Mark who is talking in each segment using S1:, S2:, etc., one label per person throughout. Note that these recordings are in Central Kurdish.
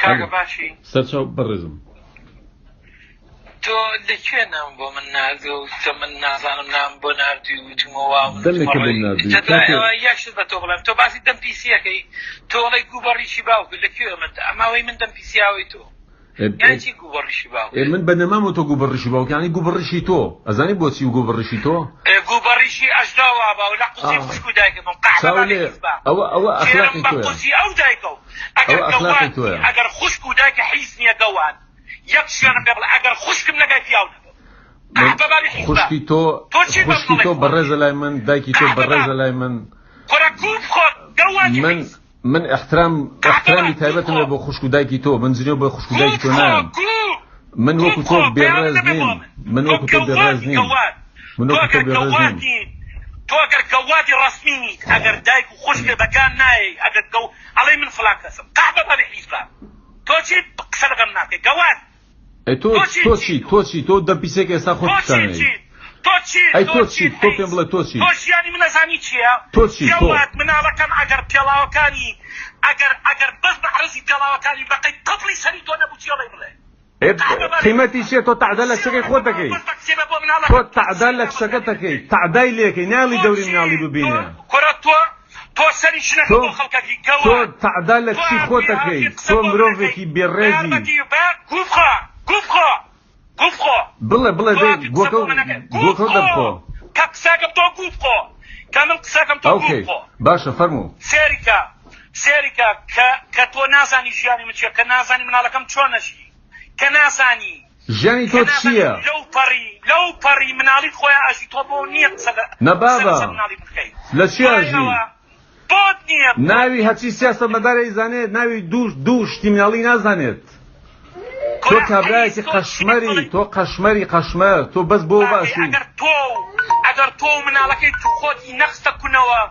S1: کاکە باشی
S2: سەرچاو بەڕێزم
S1: تۆ لەکوێ نام بۆ من ناردی و تۆ من نازانم نام بۆ ناردی و وتمەوە
S2: دەمێکە بۆ ناردی
S1: یەکشت بە تۆ بڵێم تۆ باسی دەم پیسیەکەی تۆ وڵی گوبەڕیشی باوکە لەکوێ من ئەماوەی من دەم پیسیاوەی تۆ یان چی گوبەڕیشی باوکە
S2: من بەنەمامە تۆ گوبەڕیشی باوکانی گوبەڕیشی تۆ ئەزانی بۆچی و گوبەڕیشی تۆ
S1: گوبەڕیشی ئەژداوا باو لە قوسی خوشک و دایکم
S2: ئەوە ئەخلاقی تۆیە
S1: قوسی ئەو دایکە و ئەگەر خوشک و دایکە حیز نییە گەوان یەک شوێنم پێ بڵێ ئەگەر خوشکم نەگای پیاو
S2: خوشکی تۆ بەڕێزە لای من دایکی تۆ بەڕێزە لای من من احترامی تایبەتم لە بۆ خوشک و دایکی تۆ من زنیۆ بۆ خوشک و دایکی تۆ نام من وەکو تۆ بێڕێز نیم من وەکو تۆ بێڕێز نیم من وەکو تۆ بێڕێز نیم
S1: تۆ ئەگەر گەوادی ڕەسمی نیت ئەگەر دایک و خوشکە بەکار نایە ئەگەر ئەڵێ من فڵان کەسم قاعدە بەڵێ حیزبە تۆ چی قسە لەگەڵ ناکەی گەواد
S2: تۆ دەمپیسێک ئێستا خۆت بشانەی تۆ چی تۆ پێم بڵێ تۆ چی
S1: تۆشیانی من نەزانی چییە گەواد مناڵەکەم ئەگەر پێڵاوەکانی ئەگەر بەس بە عەرزی پێڵاوەکانی بەقەی تەپڵی سەری تۆ نەبوو چی ئەڵێ بڵێ
S2: قیمەتی چیە تۆ تەعدە لە کچەکەی خۆت دەکەی تۆ تەعدە لە کچەکەت دەکەی تەعدای لێکەی ناڵی دەوری مناڵی ببینێ
S1: تۆ سەری شنەکە بۆ خەڵکەکی گەواد
S2: تۆ تەعدە لە کچی خۆت دەکەی تۆ مرۆڤێکی بێڕێزی
S1: گوفخۆ
S2: بڵێ گوۆکە دەبخۆ
S1: کە قسەکەم تۆ گوفخۆ کە من قسەکەم تۆ گوفخۆ
S2: باشە فەرموو
S1: سێریکە کە تۆ نازانی ژیانی من چییە کە نازانی مناڵەکەم چۆنەژی کە نازانی
S2: ژیانی تۆ چییە
S1: لەو پەڕی مناڵی خۆیان ئەژی تۆ بۆ نییە قسە
S2: نەبابە لە چی ئەژی
S1: بۆت نییە
S2: ناوی هەچی سیاسەتمەدارێکی زانێت ناوی دوو شتی مناڵی نازانێت تۆ کابرایەکی قەشمەری قەشمەر تۆ بەس بۆ باشی
S1: ئەگەر تۆ مناڵەکەی تو خۆتی نەخستە کوونەوە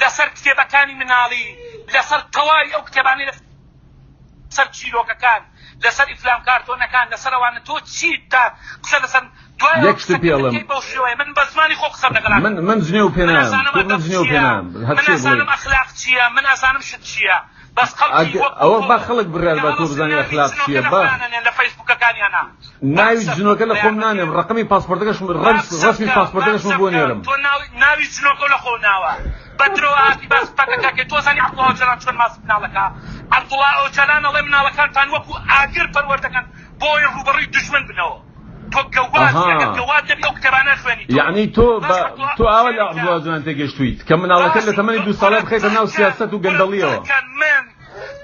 S1: لەسەر کتێبەکانی مناڵی لەسەر تەواوی ئەو کتێبانەی لەسەر چیرۆکەکان لەسەر ئیفلام کارتۆنەکان لەسەر ئەوانە تۆ چی تا قسە لەسەر
S2: یەک شت پێڵم
S1: من بە زمانی خۆ قسەم لەگەڵ
S2: من زنێ و پێنام من زنێ و پێنام
S1: من ئەزانم ئەخلاق چییە من ئەزانم شت چییە بەس
S2: ئەوە با خەڵک بڕیار بە تۆ بزانێ ئەخلاق چییە باش
S1: لە فەیسبووکەکانیانە
S2: ناوی جنۆکە لە خۆم نانێم ڕقمی پاسپۆرتەکەشم ڕەسمی پاسپۆرتەکەشم بۆ نێرم
S1: تۆ ناوی جنۆکە لە خۆ ناوە بەدرۆ ئاتی باس پاکەکەکەی تۆ زانی عەبدوڵڵا ئۆجەلان چۆن ماسی مناڵەکە عەبدوڵڵا ئۆجەلان ئەڵێ مناڵەکانتان وەکو ئاگر پەروەردەکەن بۆی ڕوبەڕووی دوژمن بنەوە تۆ گەواد دەبی ئەو کتێبانە خوێنی
S2: یعنی تۆ ئاوا لە عەبدوڵڵا ئۆجەلان تێگەشتوویت کە مناڵەکە لە تەمەنی 2 ساڵە بخەیتە ناو سیاسەت و گەندەڵیەوە
S1: من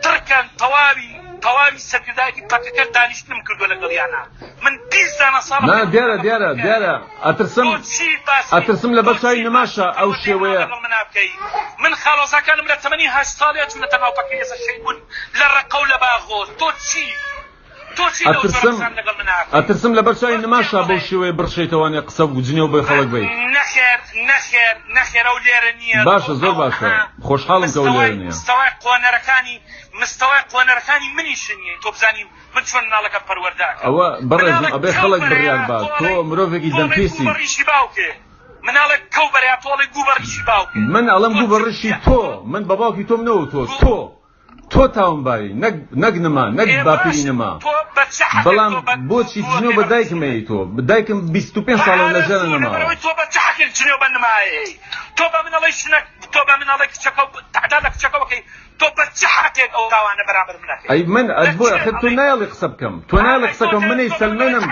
S1: تڕکەن تەواوی سەرکردایەتی پاکەکە دانیشتنم کردووە لەگەڵیانە من 20 دانە ساڵ
S2: دیارە ئەترسم لە بەرچاوی نەماشە ئەو شێوەیە
S1: من خاڵۆزاکانم لە تەمەنی 8 ساڵێ چوونەتە ناو پاکەی ئێستا شەید بوون لە ڕەقە و لە باغۆز تۆ چی
S2: ئەترسم لە بەرچاوی نەماشە بەو شێوەیە بڕشەیتەوانێ قسە بگوجنێ و بۆی خەڵک بێت
S1: نەخێر ئەو لێرە نییە
S2: باشە زۆر باشە خۆشحاڵم کە ئەو لێرە نییە
S1: مستەوای قۆنەرەکانی منیشن نییە تۆ بزانیم من چۆن مناڵەکە پەروەرداکەم
S2: ئەوە بەڕێزم ئەبێ خەڵک بڕیار بە تۆ مرۆڤێکی دەمپیسی
S1: مناڵێک کەو بەریا تۆڵی گوبەڕیشی باوکێ
S2: من ئەڵەم گوبەڕیشی تۆ من بە باوکی تۆم نەوە تۆ تاوانباری نەک نەما نەک باپیری نەما بەڵام بۆچی جنێو بە دایکمەیە تۆ دایکم 25 ساڵە لەژێرە نەماوە
S1: تۆ بە چ حەقێک جنێو بە نەمایە تۆ بە منەڵی شنەک تۆ بە منەڵی کچەکە تعدا لە کچەکەوەکەی تۆ بە چ حەقێک ئەو داوانە بەرامبەر منەکەی
S2: ئەی من ئەدبۆ ئەخر تۆ نایڵی قسە بکەم تۆ نایڵی قسەکەم منەی سەلمێنم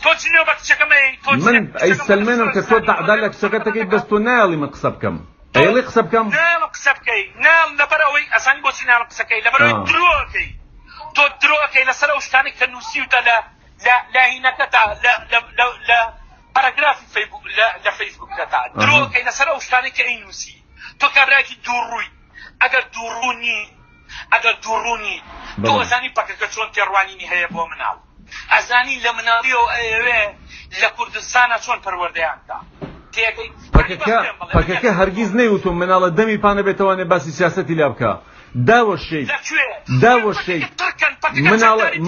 S1: تۆ جنێو بە کچەکەمەی
S2: من ئەی سەلمێنم کە تۆ تعدا لە کچەکە دەکەی بەس تۆ نایڵی من قسە بکەم ئەیڵی قسە بکەم
S1: ناڵ قسە بکەی ناڵ لەبەرەوەی ئەزانی بۆچی ناڵ قسەکەی لەبەرەوەی درۆکەی تۆ درۆکەی لەسەر ئەو شتانی کە نووسیوتە لە هینەکەتا لە پاراگرافی لە فەیسبووکەتا درۆکەی لەسەر ئەو شتانی کە ئەی نووسی تۆ کابرایەکی دووڕووی ئەگەر دووڕوونی تۆ ئەزانی پاکەکە چۆن تێڕوانینی هەیە بۆ مناڵ ئەزانی لە مناڵیەوە ئەوێ لە کوردستانە چۆن پەروەردەیاندا
S2: پاکەکە هەرگیز نەیوتم مناڵە دەمی پانە بێتەوانێ باسی سیاسەتی لا بکە داوەشەی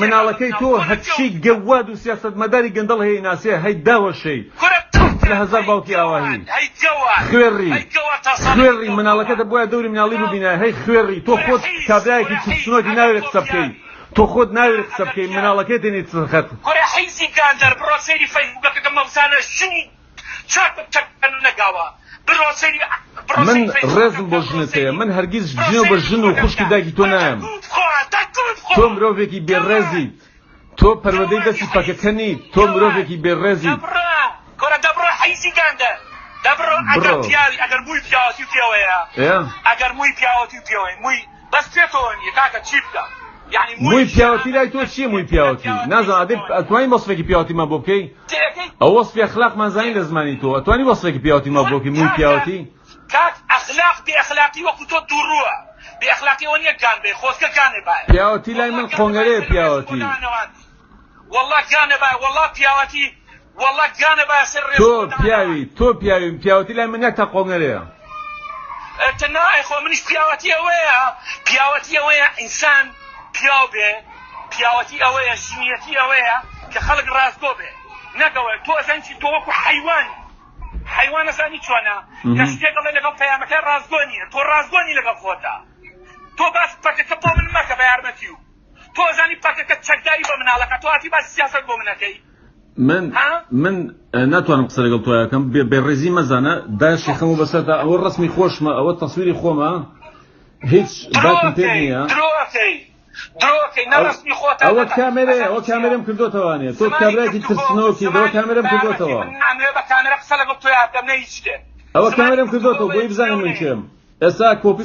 S2: مناڵەکەی تۆ هەرچی گەواد و سیاسەتمەداری گەندەڵ هەیە ناسیە هەی داوەشەی لە هەزار باوکی ئاواهی خوێڕی مناڵەکەتە بۆیە دەوری مناڵی ببینە هەی خوێڕی تۆ خۆت کابرایەکی چسنۆتی ناوێت قسە بکەی تۆ خۆت ناوێت قسە بکەی مناڵەکەی تێنێت سەرخەت
S1: کۆرە حیزی گاندەر بڕۆ سەیری فەیسبووکەکە مەوزانە ژنی چاک بچەکەن نەگاوە بڕۆ سەیری
S2: من ڕێزم بۆ ژنتەیە من هەرگیز ژنە بە ژن و خوشکی دایکی تۆ نایم تۆ مرۆڤێکی بێڕێزیت تۆ پەروەردەی دەستی پەکەکە نیت تۆ مرۆڤێکی بێڕێزیت
S1: کۆرە دەبڕۆ حیزی گاندەر دەبڕۆ ئەگەر پیاوی ئەگەر مووی پیاوەتی و پێوەیە ئەگەر مووی پیاوەتی و پێوەی مووی بەس پێتەوە نیە کاکە چی بکە
S2: مووی پیاوەتی لای تۆ چییە مووی پیاوەتی نازانم ئەتوانی وەسفێکی پیاوەتیمان بۆ بکەی ئەو وەسفی ئەخلاقمان زانی لە زمانی تۆ ئەتوانی وەسفێکی پیاوەتیمان بۆ بکەی مووی پیاوەتی
S1: کاک ئەخلاق بێئەخلاقی وەکو تۆ دووڕووە بێئەخلاقیەوە نییە گان بێ خۆزگە گانێ باە
S2: پیاوەتی لای من خۆنگەرەیە پیاوەتی
S1: وەڵڵا گانێ باە وەڵڵا پیاوەتی وەڵڵا گانێ باە سەر ڕێز
S2: تۆ پیاوەتی لای من یەک تا خۆنگەرەیە
S1: تەنای خۆ منیش پیاوەتی ئەوەیە پیاوەتی ئەوەیە ئینسان پیاو بێ پیاوەتی ئەوەیە ژنیەتی ئەوەیە کە خەڵک ڕاستگۆ بێ نەکەوە تۆ ئەزانچی تۆ وەکو حیوان ئەزانی چۆنە کە شتێک دەڵێ لەگەڵ پەیامەکە ڕاستگۆ نییە تۆ ڕاستگۆ نی لەگەڵ خۆتا تۆ باس پەکەکە بۆ من مەکە بە یارمەتی و تۆ ئەزانی پەکەکە چەکداری بە مناڵەکە تۆ هاتی باس سیاسەت بۆ منەکەی
S2: من ناتوانم قسە لەگەڵ تۆ یاکەم بێڕێزی مەزانە داشی خەمە بەسەردا ئەوە ڕسمی خۆشمە ئەوە تەسویری خۆمە هیچ باکم پێ نییە ئەوە کامێرەم کردوتەوانێت تۆ کابراایکی ترسنەوەکی دەوە کامێرەم کردوتەوە ئەوە کامێرەم کردوتەوە بۆی بزانم من کێم ئێستا کۆپی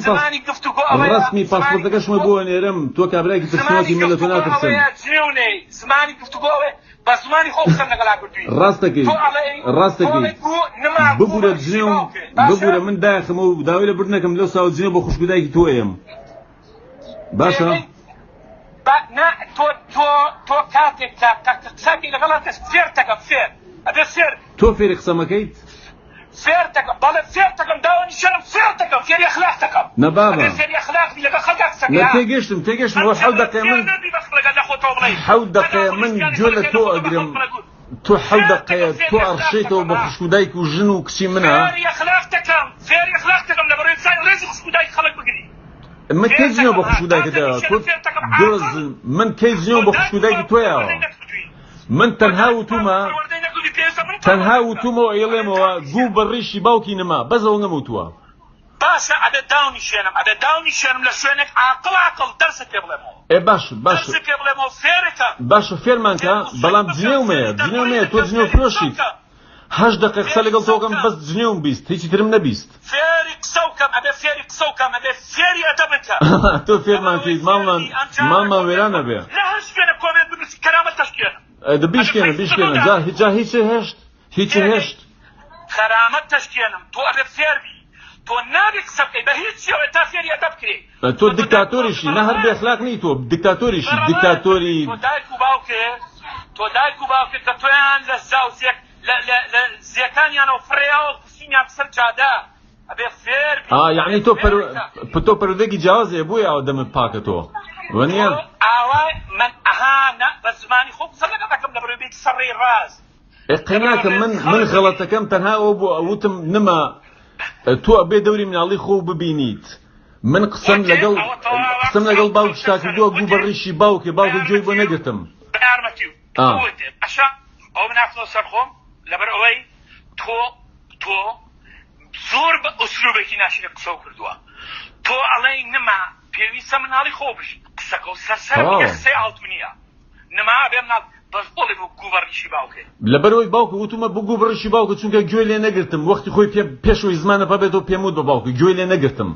S2: ڕسمی پاسپۆرتەکەشمە بۆ نێرم تۆ کابراایکی ترسنەوەکی من لە تۆ ناترسم
S1: زمانی گفتوگۆڵێ بە زمانی خۆ قسەم لەگەڵا کردووی
S2: ڕاستەکەی ببوورە جنێم ببوورە من داخمە و داوای لە بردنەکەم لەو ساوە جنێ بۆ خوشکودایکی تۆ ئێم باشە
S1: تۆ کاتێک قسەکی لەگەڵا کەس فێرتەکەم فێر ئەبێ فێر
S2: تۆ فێری قسەمەکەیت
S1: فێرتەکەم بەڵێ فێرتەکەم داوای شەرم فێرتەکەم فێری ئەخلاقتەکەم
S2: نەبابە
S1: فێری ئەخلاقی لەگەڵ خەڵکا قسەکە
S2: تێگەشتم بۆ 7 دقیقە من 7 دقیقە من گوێ لە تۆ ئەگرم تۆ 7 دقیقە تۆ ئەڕشەیتەوە بە خوشکودایک و ژن و کچی منە
S1: فێری ئەخلاقتەکەم لەبەرەوەی بزانین ڕێزی خوشکودایکی خەڵک بگری
S2: من کەی جنێو بە خوشکودایکە داوە من کەی جنێو بە خوشکودایکی تۆیاوە من تەنها وتومەوە ئێڵێمەوە گوو بە ڕیشی باوکی نەما بەزەوە نەموتووە
S1: باشە ئەبێ داونی شوێنم لە شوێنێک عاقڵ دەرسە پێ بڵێمەوە
S2: باشە فێرمانکە بەڵام جنێومەیە تۆ جنێو فرۆشیت 8 دقیقە قسە لەگەڵ تۆکەم بەس جنێوم بیست هیچی ترم نەبیست
S1: فێری قسەوکەم ئەبێ فێری ئەدەبکە
S2: تۆ فێرمانکەیت ماڵمان وێرانە بێ
S1: لە هەر شوێنە کۆمێت بنووسی کەرامەت تەشکێنم
S2: بیشکێنە جا هیچی هێشت
S1: کەرامەت تەشکێنم تۆ ئەبێ فێربی تۆ نابێ قسە بکەی بە هیچ شێوە تا فێری ئەدەب بکرێ
S2: تۆ دیکتاتۆریشی نە هەر بێخلاق نی تۆ دیکتاتۆریشی دیکتاتۆری
S1: تۆ دایک و باوکێ کە تۆیان لە زاوزێک لە زیەکانیانەوە فڕێیاوە قوسینیان بسەر جادا ئەبێ فێربی
S2: یعنی تۆ پەرودەکی جیاوازێ بۆی ئەوە دەمت پاکە تۆ وەنیە
S1: ئاوای من ئەهانە بە زمانی خۆ قسە لەگەڵ دەکەم لەبەرەوەی بێتی سەڕێی ڕاز
S2: قەناکە من غەڵەتەکەم تەنها ئەوە بۆ ئەوتم نما تۆ ئەبێ دەوری مناڵی خۆ ببینیت من قسەم لەگەڵ باوک شتا کردووە گوو بە ڕیشی باوکێ گوێی بۆ نەگرتم
S1: ئەو مناخەوە سەرخۆم لەبەر ئەوەی تۆ زۆر بە ئوسلوبێکی ناشرە قسە کردووە تۆ ئەڵێ نما پێویستە مناڵی خۆ بژی قسەکە و سەرسەر قسەی ئاڵتونیە نما ئەبێ مناڵ بەس بۆڵێ بۆ گوو بە ڕیشی باوکێ
S2: لەبەرەوەی باوکە وتومە بۆ گوو بە ڕیشی باوکە چونکە گوێ لێ نەگرتم وەختی خۆی پێشەوەی زمانە پەبێتەوە پێم وت بە باوکە گوێ لێ نەگرتم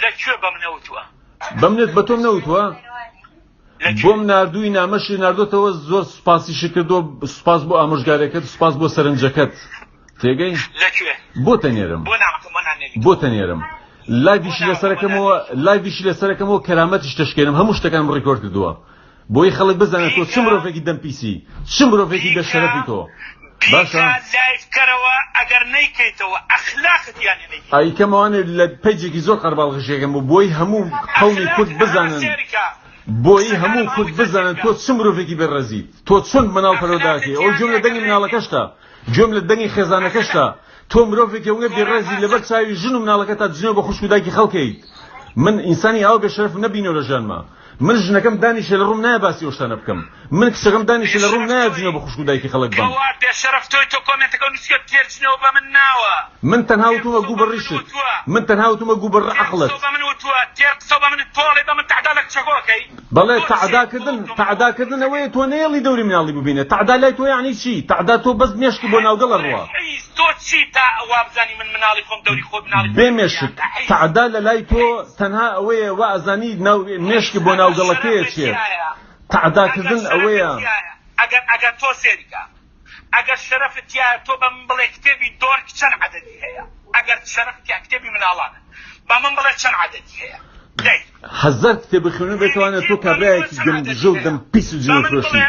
S1: لەکوێ بە منەوتووە
S2: بە منت بە تۆم نەوتووە بۆم نردووی نامەشی نردۆتەوە زۆر سوپاسیشی کردۆ سوپاس بۆ ئامۆژگارەکەت سوپاس بۆ سەرنجەکەت تێگەی بۆ تەنێرم لایڤیشی لەسەرەکەمەوە کەرامەتیش تەشکێنم هەموو شتەکانم ڕێکۆرد کردووە بۆی خەڵک بزانێت تۆ چ مرۆڤێکی دەمپیسی چ مرۆڤێکی بەشەرەفی تۆ باشە
S1: لایڤکەرەوە ئەگەر نەیکەیتەوە ئەخلاقت یانی نەیکەیت
S2: ئایکەمەوانێ لە پیجێکی زۆر قەرباڵغشێکم بوو بۆی هەموو قەومی کورد بزانن تۆ چ مرۆڤێکی بەڕێزیت تۆ چۆن مناڵ پەرۆداکەی ئەو گوێم لە دەنگی مناڵەکەشتا گوێم لە دەنگی خێزانەکەشتا تۆ مرۆڤێکی ئەوە بێڕێزی لەبەر چاوی ژن و مناڵەکە تا جنێو بە خوشکودایکی خەڵکەیت من ئینسانی ئەوە بێشەرەف نەبینەوە لە ژیانما من ژنەکەم دانیشە لە ڕووم نایە باسی ئەو شتانە بکەم من کچەکەم دانیشە لە ڕووم نایە جنێو بە خوشک و دایکی خەڵک بم
S1: بێشەرەف تۆی تۆ کۆمنتەکە نووسیت تێرچنەوە بە من ناوە
S2: من تەنها وتومە گوو بە ڕیشت من تەنها وتومە گوو بە عەقڵت بەڵێ تعداکردن ئەوەیە تۆ نێڵی دەوری مناڵی ببینێت تعدا لای تۆ یعنی چی تعدا تۆ بەس مێشکی بۆ ناوگەڵە ڕوە
S1: تۆ چی تا وابزانی من مناڵی خۆم دەوری خۆ مناڵی
S2: بێمێشک تعدا لە لای تۆ تەنها ئەوەیە وا ئەزانی مێشکی بۆ ناوگەڵەکەیە چێت تعداکردن ئەوەیە
S1: ئەگەر تۆ سێریکە ئەگەر شەرەفت تایە تۆ بە من بڵێ کتێبی دۆر چەند عەدەدی هەیە ئەگەر شەرەفت تایە کتێبی مناڵانە بە من بڵێ چەند عەدەدی هەیە
S2: هەزار کتێب بخوێنە بێتوانێت تۆ کابرایەکی گەمژە و دەم پیس و جنۆفرۆشی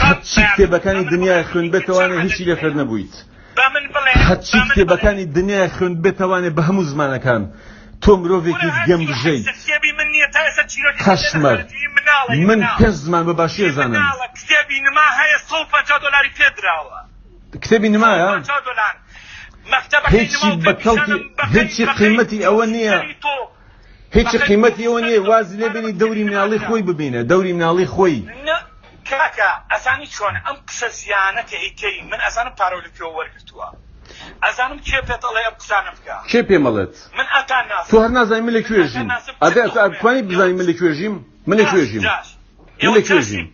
S2: هەرچی کتێبەکانی دنیای خوێن بێتوانێت هیچی لێ فێر نەبوویت هەرچی کتێبەکانی دنیای خوێن بێتوانێت بە هەموو زمانەکان تۆ مرۆڤێکی گەمژەی کەشمەر من 5 زمان بە باشی ئەزانم
S1: کتێبی نما هەیە 150 دلاری پێدراوە
S2: کتێبی نمایە هیچی بەکەوتی هیچی قیمەتی ئەوە نییە هیچی قیمەتی ئەوە نییە وازی لێ بینی دەوری مناڵی خۆی ببینە دەوری مناڵی خۆی
S1: کاکە ئەزانی چۆنە ئەم قسە زیانەکە ئەیکەی من ئەزانم پارۆ لە پێوە وەرگرتووە ئەزانم کێ پێتەڵێ ئەم قسانە بکە
S2: کێ پێمەڵێت
S1: من ئەتان ناسم
S2: تۆ هەر نازانی من لەکوێ ژیم ئەتوانی بزانی من لەکوێ ژیم من لەکوێ ژیم من لەکوێ ژیم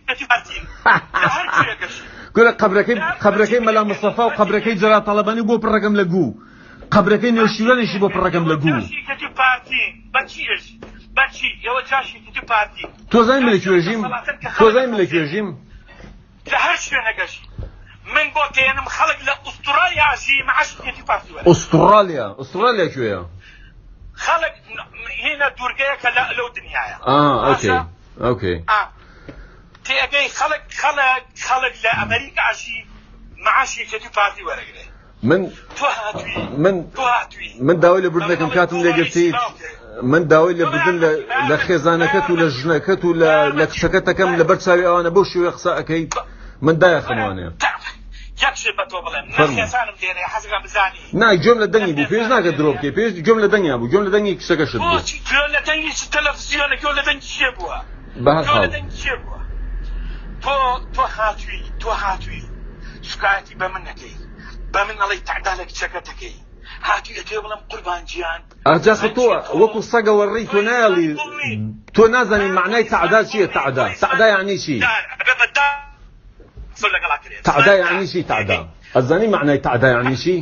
S2: گۆرە قەبرەکەی مەلا مستەفا و قەبرەکەی جەرات تەڵەبانی بۆ پڕەکەم لە گوو قەبرەکەی نێوشیوانێکی بۆ پڕەکەم لە گوو تۆ زانی من لەکوێ ژیم تۆ زانی من لەکوێ ژیم
S1: لە هەر شوێنەکەش من بۆ تێنم خەڵک لە ئوسترالیا ژی مەعەشێتی پارتی وەرە
S2: ئوسترالیا کوێیە
S1: خەڵک هینە دوورگەیەکە لەو دنیایە
S2: ئۆکەی
S1: تێگەی خەڵک لە ئەمریکا ژی مەعەشێتی پارتی وەرەگرێ
S2: من داوای لە بردنەکەم کاتم لێگرتیت من داوای لە بردن لە خێزانەکەت و لە ژنەکەت و لە کچەکەت دەکەم لەبەر چاوی ئەوانە بەو شێوەیە قسە ئەەکەیت من دایەخەموانێ
S1: یەکشێ بە تۆ بڵێم نەخێزانم لێرەیە حەزەکەم بزانی
S2: نای گوێم لە دەنگی بوو پێش ناکە درۆ بکەی پێش گوێم لە دەنگیا بوو گوێم لە دەنگی کچەکەشت بوو
S1: گوێ لە دەنگی تەلەڤیزیۆنە گوێ لە دەنگی چێ بووە
S2: بەهەرحاڵ
S1: تۆ هاتووی شکایەتی بە من نەکەی بە من ئەڵێی تعدا لە کچەکە دەکەی هاتوویە تێ بڵێم قوربانگیان
S2: ئەجاخە تۆ وەکو سەگە وەڕی تۆ نایڵی تۆ نازانی معنای تعدا چییە تعدا یعنی چی تعدا یعنی چی تعدا ئەزانی معنای تعدا یعنی چی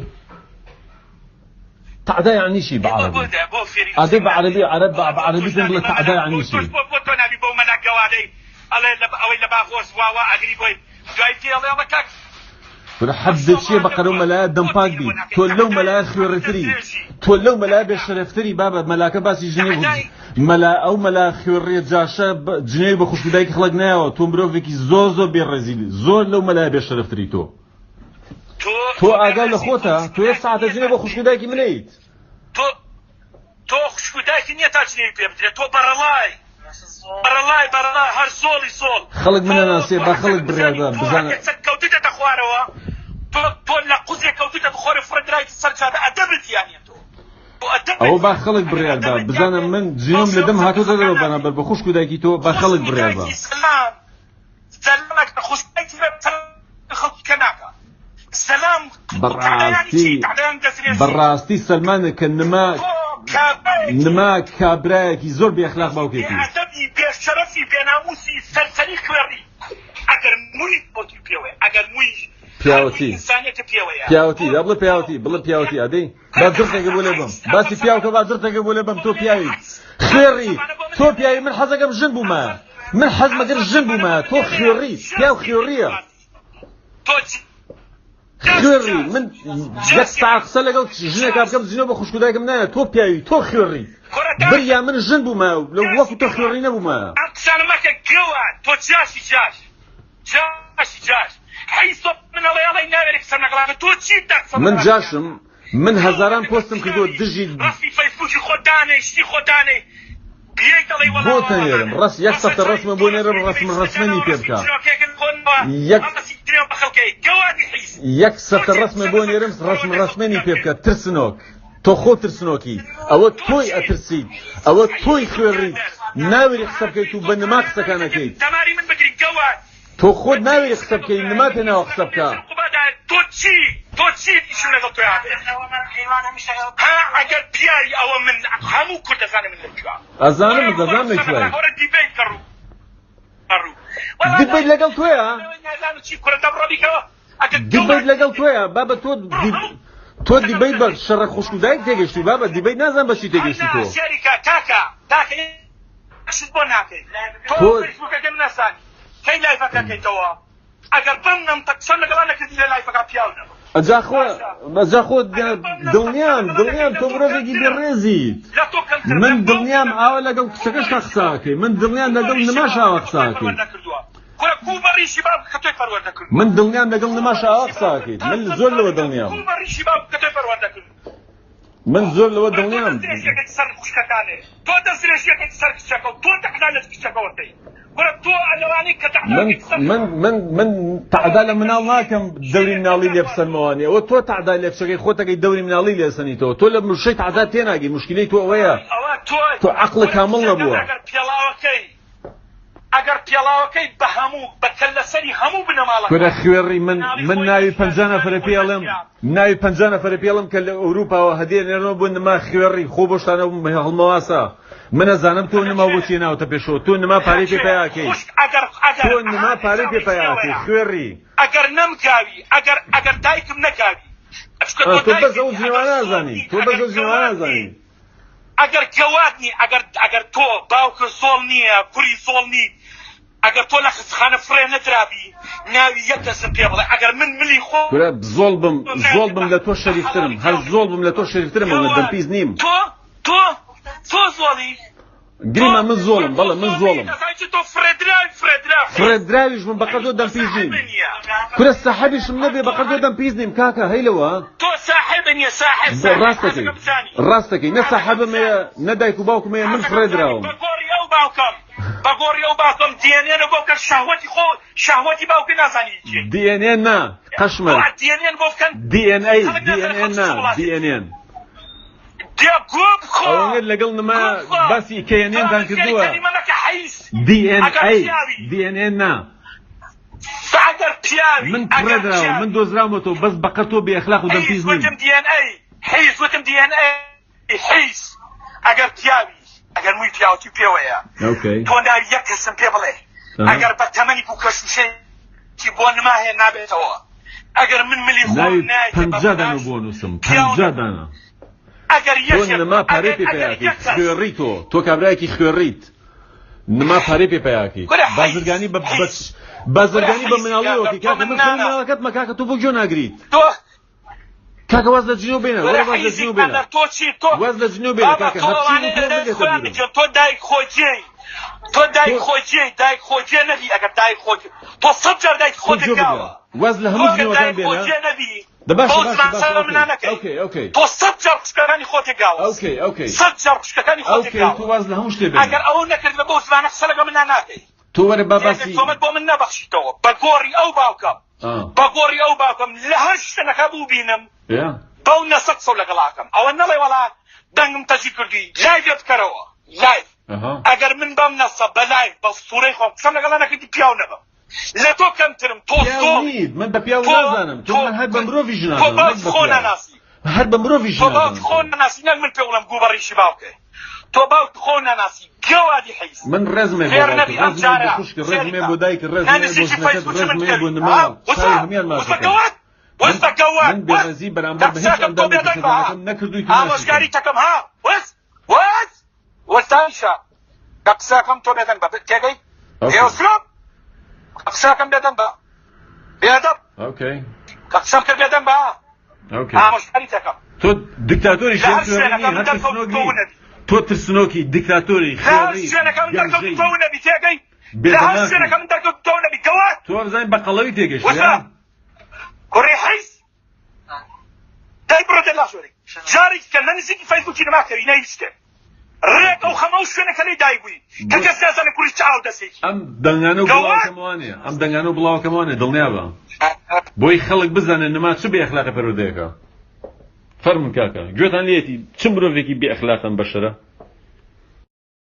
S2: تعدا یعنی چی بعربی ئەدەی بعربی بعربی تۆ بڵێ تعدا یعنی چی
S1: بۆ تۆ نابی بۆ مەلاک گەوادەی ئەوەی لە باخۆس واوا ئەگری بۆی دوای پێ ئەڵێ ئەڵە کاک
S2: حد چیە بەقەرە و مەلایە دەمپاک بی تۆ لەو مەلایە خوێڕێتری تۆ لەو مەلایە بێشەرەفتری بابەت مەلاکە باسی ژنێ بوو ئەو مەلا خوێڕێ جاشە جنێوی بە خوشکودایکی خەڵک نایەوە تۆ مرۆڤێکی زۆر بێڕێزیلی زۆر لەو مەلایە بێشەرەفتری تۆ ئاگای لە خۆتە تۆ یەک ساعتە جنێ بە خوشکودایکی منەیت
S1: تۆ خوشکودایکی نییە تا جنێوی پێ بدرێت تۆ بەڕەڵای هەر سۆڵی سۆڵ
S2: خەڵک منە ناسێ با خەڵک بڕێدا بزانە
S1: کەوتیتە دەخوارەوە تۆ لە قوزێک کەوتیتە بخۆرە فرەدرایتی سەرچادە ئەدەبت یانە تۆ
S2: ئەوە با خەڵک بڕێدا بزانە من جنۆم لە دەم هاتوۆتە دەرەوە بەرامبەر بە خوشکودایکی تۆ با خەڵک بڕێدا
S1: سەلامێک خوشکودایکی خەڵکی کە ناکە سەلام
S2: بەڕاستی سەلمانە کە نما کابرایەکی زۆر بێخلاق باوکێتی
S1: بێشەرەفی بێناموسی سەرسەری خوێڕی ئەگەر مووی بۆتی پێوەیە ئەگەر مووی
S2: پیاوەتی دا بڵێ پیاوەتی ئەدەی با درتێکە بۆ لێ بم باسی پیاوکە با درتێکە بۆ لێ بم تۆ پیاوی خوێڕی تۆ پیاوی من حەزەکەم ژن بوومە من حەزمەگەر ژن بوومە تۆ خوێڕی پیاو خوێڕیە خوێڕی من یەک ساعت قسە لەگەڵ ژنێکا بکەم جنێو بە خوشکودایکم نایە تۆ پیاوی تۆ خوێڕی بریا من ژن بوومە لە وەکو تۆ خوێڕی نەبوومە
S1: ئەم قسانە مەکە گەوە تۆ جاشی حیسۆ من ئەڵێ ناوێرە قسە نەگەڵانە تۆ چی دەقسە
S2: من جاشم من هەزاران پۆستم کردووە دژی
S1: ڕاستی فەیسبووکی خۆدانەی شتی خۆدانەی بیەی دەڵێ وەڵا
S2: بۆ تەنێرم ڕاست یەک سەفتە ڕەسمە بۆ نێرم ڕەسمەنی پێ بکە یەک سەفتە ڕەسمە بۆ نێرم ڕەسمەنی پێ بکە ترسنۆک تۆ خۆ ترسنۆکی ئەوە تۆی ئەترسیت ئەوە تۆی خوێڕیت ناوێری قسە بکەیت و بە نما قسەکانەکەیت
S1: تەماری من بگری گەوان
S2: تۆ خۆت ناوێری قسە بکەیت نما پێناوە قسە بکە
S1: تۆ چی ئیشم لەگەڵ تۆ ها ئەگەر پیاری ئەوە من هەموو کورد دەزانم من لەکوێ
S2: ئەزانم دەزانم لەکوێ دیبەیت لەگەڵ تۆیە دیبەیت لەگەڵ تۆیە بابە تۆ دیبەیت بە شەڕە خوشک و دایک تێگەشتی بابە دیبەیت نازان بەچی تێگەشتی تۆ
S1: بۆ ناکەیت تۆ فیسبووکەکەم نەسانی کەی لایفەکەکەیتەوە ئەگەر بم نەمتەقسە لەگەڵا نەکردی لە لایفەکە پیاو نەبە
S2: ئەجا خۆ دڵنیام تۆ مرۆڤێکی بێڕێزیت من دڵنیام ئاوە لەگەڵ کچەکەش تا قساکەی من دڵنیام لەگەڵ نماش ئاوە قساکەی من دڵنیام لەگەڵ نماش ئاوە قساکەیت من زۆر لەوە دڵنیام من زۆر لەوە دڵنیام
S1: تۆ دەستێشێکێک سەر کچەکە و تۆ تەقدا لە کچەکەوەتەی تۆ ئەلەوانی کە
S2: من تعدا لە مناڵ ناکەم دەوری مناڵی لێ بسەرمەوانێ ئەوە تۆ تعدا لێ بچەکەی خۆتەکەی دەوری مناڵی لێسەنیتەوە تۆ لە مشەی تعدا تێناگەی مشکلەی تۆ ئەوەیە تۆ عەقڵ کامڵ نەبووە
S1: ئەگەر پێڵاوەکەی بە هەموو بە کەللەسەری هەموو بنەماڵە
S2: کورە خوێڕی من ناوی 50 نەفەرە پێڵم ناوی 50 نەفەرە پێڵم کە لە ئەوروپاوە هەدێنێنەوە بۆ نما خوێڕی خۆ بۆ شتانە هەڵمەواسە من ئەزانم تۆ نما بۆچی ناوتە پێشەوە تۆ نما پارەی پێ پیاکەی تۆ نما پارەی پێ پیاکەی خوێڕی
S1: ئەگەر نەمکاوی ئەگەر دایکم نەکاوی
S2: تۆ بەس ئەو جنێوانە نازانی تۆ بەس ئەو جنێوانە نازانی
S1: ئەگەر کەواتنی ئەگەر تۆ باوکە زۆڵ نییە کوڕی زۆڵ نیت ئەگەر تۆ لە خزخانە فرێ نەدرابی ناوی یەک کەسم پێ بڵێ ئەگەر من ملی خۆ
S2: زۆڵ بم لە تۆ شەریفترم هەر زۆڵ بم لە تۆ شەریفترم من دەمپیز نیم
S1: تۆ زۆڵی
S2: گریمە من زۆڵم بەڵێ من زۆڵم
S1: تۆ
S2: فرێدراویش من بەقەر تۆ دەمپیز نیم کورە سەحەبیشم نەبێ بەقەر تۆ دەمپیز نیم کاکە هەیلەوە
S1: تۆ ساحبن یە ساحب
S2: ڕاستەکەی نە سەحەبمەیە نە دایک و باوکمەیە من فرێدراوم
S1: بەگۆڕی ئەو باوکم دیێنێنە بۆ بکەن شەهوەتی باوکی نازانی
S2: دیێنێن نا قەشمە
S1: دیێنێن بۆ بکەن
S2: دیێنێن نا دیێنێن ئەوەنێت لەگەڵ نما باسی کێنێنتان کردووە دیێنێن نا من فرێدراوم من دۆزراومەتەوە بەس بەقەر تۆ بێئەخلاق و دەمپیز نیم
S1: وتم دیێنێ حیز ئەگەر پیاوی ئەگەر مووی پیاوەتی پێوەیە تۆ ناوی یەک کەسم پێ بڵێ ئەگەر بە تەمەنی بوو کەشوشەیەکی بۆ نما هەیە نابێتەوە ئەگەر من ملی خۆم
S2: پەنجا دانە بۆ نووسم پەنجا دانە تۆ نما پارەی پێ پیاکەی خوێڕی تۆ کابرایەکی خوێڕیت نما پارەی پێ پیاکەی بازرگانی بە مناڵیەوەکی کاکە من خەڵی مناڵەکەت مەکاکە تۆ بۆ گوێ ناگریت کاکە واز لە جنێو بێنە وەرە واز لە جنێو بێنە واز لە جنێو بێنە کاکە هەرچی
S1: تۆ دایک خۆجێ نەبی ئەگەر دایک خۆجێ تۆ سەد جار دایک خۆ دەگاوە
S2: واز لە هەموو جنێوەکان بێنە
S1: تۆ سەد جار قوشکەکانی خۆ تێگاوە سەد جار قوشکەکانی خۆ تێگاوە
S2: تۆ واز لە هەموو شتێ بێنە
S1: ئەگەر ئەوە نەکردبە بۆ زمانە قسە لەگەڵ من ناکەی
S2: تۆ وەرە باباسی
S1: تۆمەت بۆ من نەبەخشیتەوە بەگۆڕی ئەو باوکەم لە هەر شتێنەکە بوو بینم بەو نەسەد سەو لەگەڵاکەم ئەوە نەڵێ وەڵا دەنگم تەجی کردی لایڤ بکەرەوە لایڤ ئەگەر من بەم نەسە بە لایڤ بە سوورەی خۆم قسەم لەگەڵا نەکردی پیاو نەبم لە تۆ کەمترم تۆ
S2: من بە پیاو نازانم تۆ من هەر بە مرۆڤیش نازانم
S1: تۆ باوت خۆ نەناسی
S2: هەر بە مرۆڤیش
S1: تۆ باوت خۆ نەناسی نەک من پێ وڵم گوبەڕیشی باوکێ تۆ باوت خۆ نەناسی گەوادی حیز
S2: من ڕێزمێ ڕێزمێ بۆ دایک ڕێزمێ بۆ ژنەکەت ڕێزمێ بۆ نما هەمیان ماشەکەم من بێڕێزی بەرامبەر بە هیچ ئەندامی قسەکەم نەکردووی تو
S1: ئامۆژگاری تەکەم ها وەستانشە کە قسەکەم تۆ بێدەن بە تێگەی ئێوسرۆم قسەکەم بێدەن بە بێدەب کە قسەم کرد بێدەن بە ئامۆژگاری تەکەم
S2: تۆ دیکتاتۆری تۆ ترسنۆکی دیکتاتۆری تۆ بزانین بە قەڵەوی تێگەشتی
S1: کوڕی حیز دای بڕۆ دەلا شوێنێک جارێک کە لە نزیکی فەیسبووکی نەماکەوی نەهیچ ڕێک ئەو خەمە و شوێنەکە لەی دایبووی کە کەس نازانێ کوڕی چاو دەسێکی
S2: ئەم دەنگانە و بڵاوەکەمانێ دڵنیا بە بۆی خەڵک بزانێن نما چ بێئەخلاقی پەروەردەیەکە فەرمون کاکە گوێتان لێتی چ مرۆڤێکی بێئەخلاقن بەشەرە